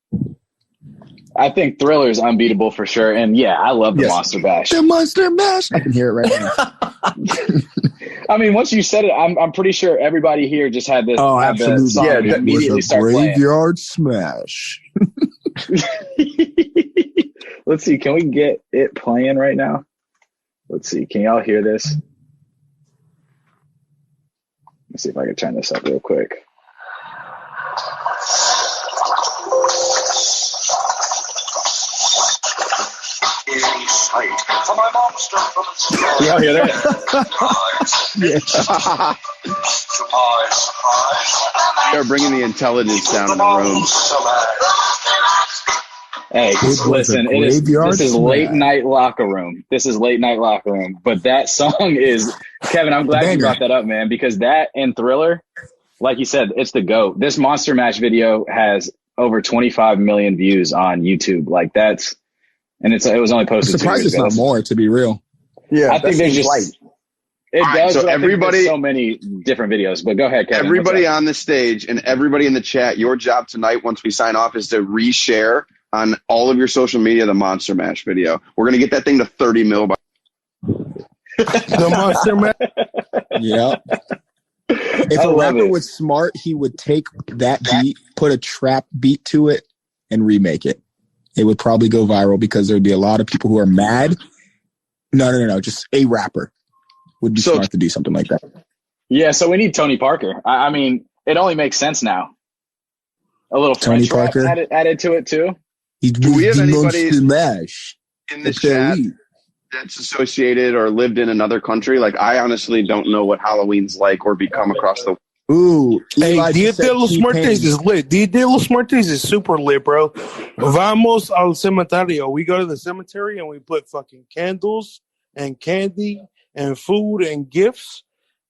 I think Thriller is unbeatable for sure. And yeah, I love the Monster Bash. The Monster Mash. I can hear it right now. I mean, once you said it, I'm pretty sure everybody here just had this. Oh, absolutely. Song immediately start Graveyard Smash. Let's see. Can we get it playing right now? Let's see. Can y'all hear this? me see if I can turn this up real quick. Y'all hear that? They're bringing the intelligence down in the room. Hey, listen, this is late night locker room. This is late night locker room. But that song is, Kevin, I'm glad you brought that up, man, because that and Thriller, like you said, it's the GOAT. This Monster Mash video has over 25 million views on YouTube. Like that's, and it was only posted. I'm surprised it's not more, to be real. Yeah, I think there's just it does. So everybody, so many different videos. But go ahead, Kevin. Everybody on the stage and everybody in the chat. Your job tonight, once we sign off, is to reshare on all of your social media the Monster Mash video. We're gonna get that thing to 30 mil. The Monster Mash. Yeah. If a rapper was smart, he would take that beat, put a trap beat to it, and remake it. It would probably go viral because there would be a lot of people who are mad. No. Just a rapper would be smart to do something like that. Yeah, so we need Tony Parker. I mean, it only makes sense now. A little Tony French Parker rap added to it too. Do we have anybody Mash in the chat that's associated or lived in another country? Like, I honestly don't know what Halloween's like or become across the. Ooh, hey, Dia de los Muertos is lit. Dia de los Muertos is super lit, bro. Vamos al cementerio. We go to the cemetery and we put fucking candles and candy and food and gifts,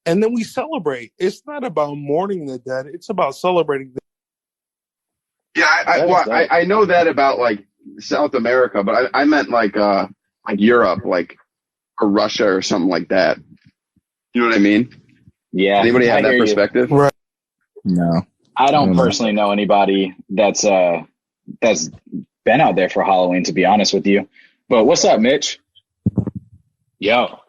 and then we celebrate. It's not about mourning the dead. It's about celebrating the. Yeah, I know that about like South America, but I meant like Europe, like or Russia or something like that. You know what I mean? Yeah. Anybody have that perspective? Right. No. I don't personally know anybody that's been out there for Halloween, to be honest with you. But what's up, Mitch? Yo,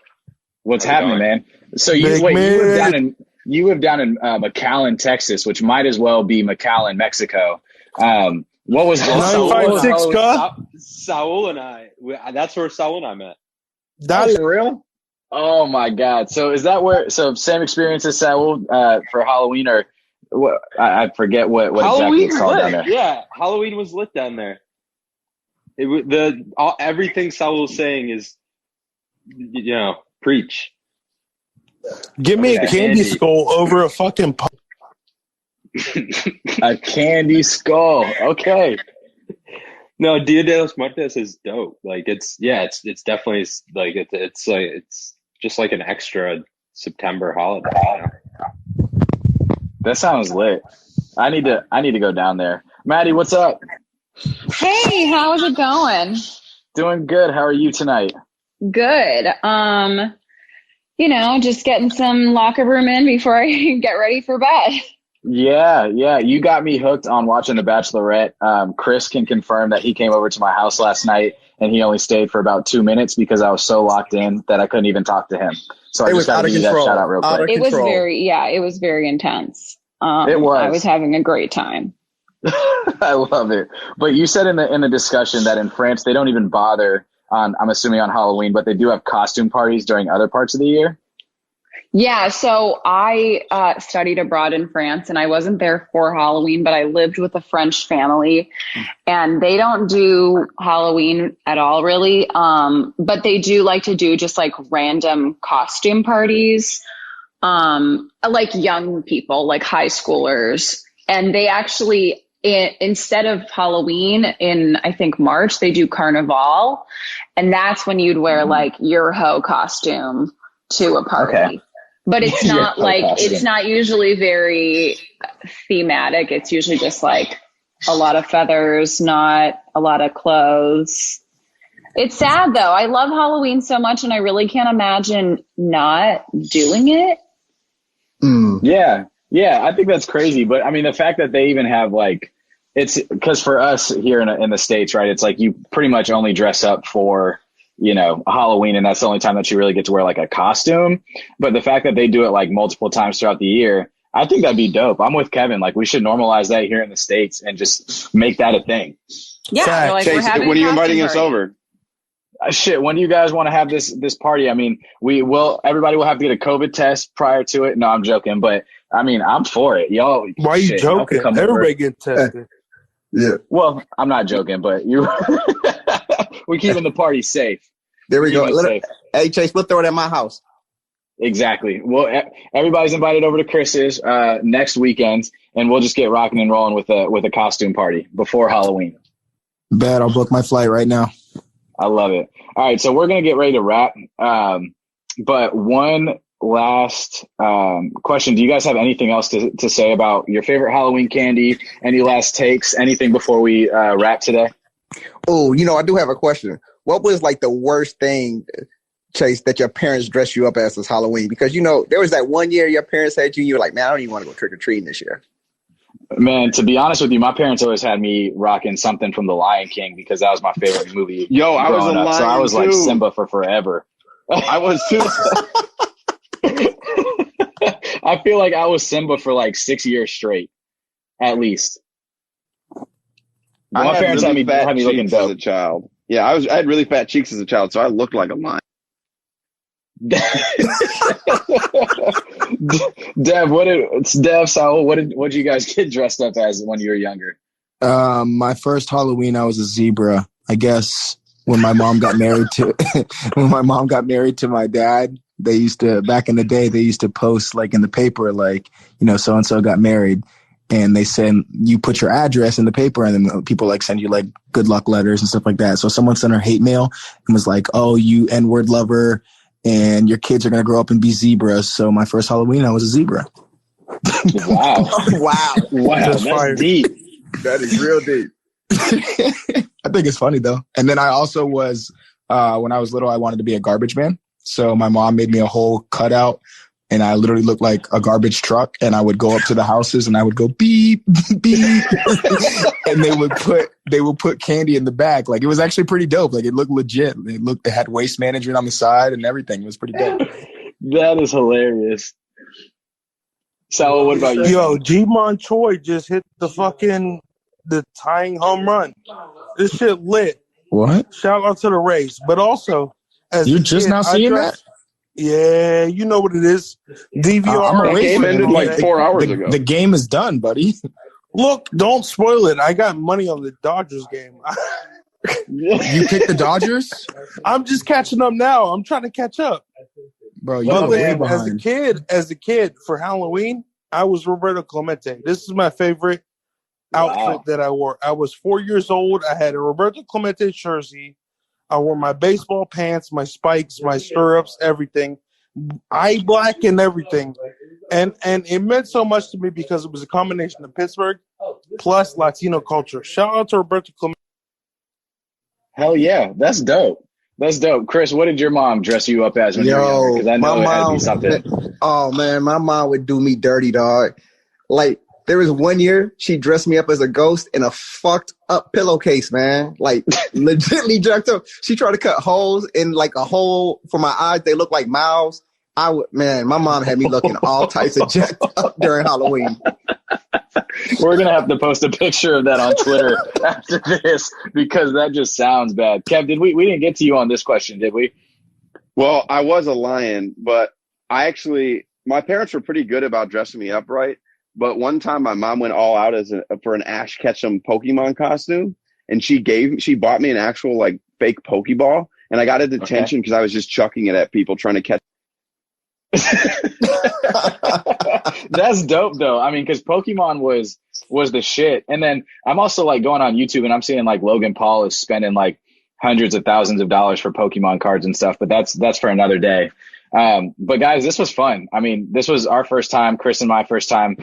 what's happening, man? So you live down in McAllen, Texas, which might as well be McAllen, Mexico. What was 956 Saul and I? That's where Saul and I met. That's for real. Oh my God! So is that where? So same experience as Saul for Halloween, or what? I forget what exactly it's called down there. Yeah, Halloween was lit down there. Everything Saul was saying is, preach. Give me a candy skull over a fucking. A candy skull. Okay. No, Dia de los Muertos is dope. Like it's definitely like it's just like an extra September holiday. That sounds lit. I need to go down there. Maddie, what's up? Hey, how's it going? Doing good. How are you tonight? Good. Just getting some locker room in before I get ready for bed. Yeah. You got me hooked on watching The Bachelorette. Chris can confirm that he came over to my house last night and he only stayed for about 2 minutes because I was so locked in that I couldn't even talk to him. So I just got to give you that shout out real quick. It was very intense. It was. I was having a great time. I love it. But you said in the discussion that in France they don't even bother on, I'm assuming on Halloween, but they do have costume parties during other parts of the year. Yeah, so I studied abroad in France, and I wasn't there for Halloween, but I lived with a French family, and they don't do Halloween at all, really. But they do like to do just like random costume parties, like young people, like high schoolers. And they actually, instead of Halloween in, I think, March, they do Carnival. And that's when you'd wear like your hoe costume to a party. Okay. But it's not it's not usually very thematic. It's usually just like a lot of feathers, not a lot of clothes. It's sad though. I love Halloween so much and I really can't imagine not doing it. Yeah. I think that's crazy. But I mean, the fact that they even have like, it's because for us here in the States, right? It's like you pretty much only dress up for, Halloween, and that's the only time that you really get to wear like a costume. But the fact that they do it like multiple times throughout the year, I think that'd be dope. I'm with Kevin. Like we should normalize that here in the States and just make that a thing. Yeah. Like, Chase, when are you inviting us over? When do you guys want to have this party? I mean, everybody will have to get a COVID test prior to it. No, I'm joking. But I mean, I'm for it. Y'all. Why are you joking? Everybody get tested. Yeah. Well, I'm not joking, but you. We're keeping the party safe. There we go. Hey, Chase, we'll throw it at my house. Exactly. Well, everybody's invited over to Chris's next weekend, and we'll just get rocking and rolling with a costume party before Halloween. Bet I'll book my flight right now. I love it. All right, so we're gonna get ready to wrap. But one last question: do you guys have anything else to say about your favorite Halloween candy? Any last takes? Anything before we wrap today? Oh, I do have a question. What was like the worst thing, Chase, that your parents dressed you up as this Halloween? Because, there was that one year your parents had you, and you were like, man, I don't even want to go trick-or-treating this year. Man, to be honest with you, my parents always had me rocking something from The Lion King because that was my favorite movie. Yo, I was a lion so I was too. like Simba for forever. I was too. I feel like I was Simba for like 6 years straight, at least. My parents had me looking dope as a child. Yeah, I had really fat cheeks as a child, so I looked like a lion. Dev, Saul, what did you guys get dressed up as when you were younger? My first Halloween, I was a zebra. I guess when my mom got married to my dad, they used to, back in the day, they used to post like in the paper, like, so and so got married, and they send you put your address in the paper, and then people like send you like good luck letters and stuff like that. So someone sent her hate mail and was like, "Oh, you N-word lover, and your kids are going to grow up and be zebras." So my first Halloween, I was a zebra. Wow. That's deep. That is real deep. I think it's funny though. And then I also was, when I was little, I wanted to be a garbage man. So my mom made me a whole cutout, and I literally looked like a garbage truck, and I would go up to the houses and I would go beep, beep. And they would put candy in the back. Like, it was actually pretty dope. Like, it looked legit. It had waste management on the side and everything. It was pretty dope. That is hilarious. Sal, what about you? Yo, G-Mon Choi just hit the tying home run. This shit lit. What? Shout out to the Rays. But also, as you're just now seeing that? Yeah, you know what it is. DVR. I'm away from ended like 4 hours ago. The game is done, buddy. Look, don't spoil it. I got money on the Dodgers game. You picked the Dodgers? I'm just catching up now. I'm trying to catch up. Bro, you're way behind. As a kid for Halloween, I was Roberto Clemente. This is my favorite outfit that I wore. I was 4 years old. I had a Roberto Clemente jersey. I wore my baseball pants, my spikes, my stirrups, everything. Eye black and everything. And it meant so much to me because it was a combination of Pittsburgh plus Latino culture. Shout out to Roberto Clemente. Hell yeah, that's dope. That's dope. Chris, what did your mom dress you up as when you were younger? Because I know it had to be something. Oh, man, my mom would do me dirty, dog. Like, there was one year she dressed me up as a ghost in a fucked up pillowcase, man. Like, legitimately jacked up. She tried to cut holes in like a hole for my eyes. They look like mouths. My mom had me looking all types of jacked up during Halloween. We're going to have to post a picture of that on Twitter after this because that just sounds bad. Kev, we didn't get to you on this question, did we? Well, I was a lion, but my parents were pretty good about dressing me up right. But one time my mom went all out for an Ash Ketchum Pokemon costume, and she bought me an actual like fake Pokeball, and I got a detention because I was just chucking it at people trying to catch. That's dope though. I mean, because Pokemon was the shit. And then I'm also like going on YouTube and I'm seeing like Logan Paul is spending like hundreds of thousands of dollars for Pokemon cards and stuff, but that's for another day. But guys, this was fun. I mean, this was our first time, Chris and my first time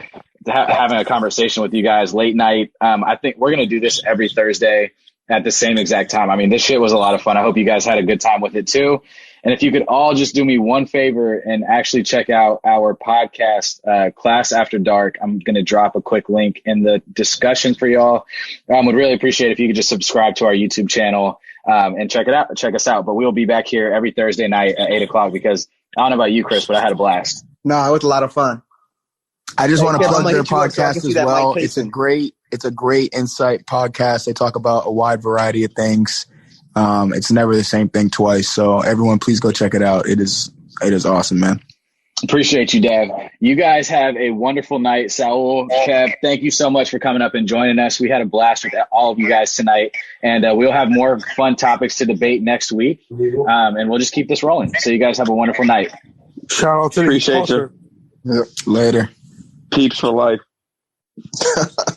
having a conversation with you guys late night. I think we're going to do this every Thursday at the same exact time. I mean, this shit was a lot of fun. I hope you guys had a good time with it too. And if you could all just do me one favor and actually check out our podcast, Class After Dark. I'm going to drop a quick link in the discussion for y'all. Would really appreciate if you could just subscribe to our YouTube channel and check us out. But we'll be back here every Thursday night at 8:00 because I don't know about you, Chris, but I had a blast. No, it was a lot of fun. I just want to plug their podcast as well. It's a great insight podcast. They talk about a wide variety of things. It's never the same thing twice. So everyone, please go check it out. It is awesome, man. Appreciate you, Dev. You guys have a wonderful night. Saul, Kev, thank you so much for coming up and joining us. We had a blast with all of you guys tonight, and we'll have more fun topics to debate next week, and we'll just keep this rolling. So you guys have a wonderful night. Shout out to Appreciate you. Yep. Later. Peeps for life.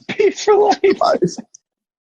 Peace for life.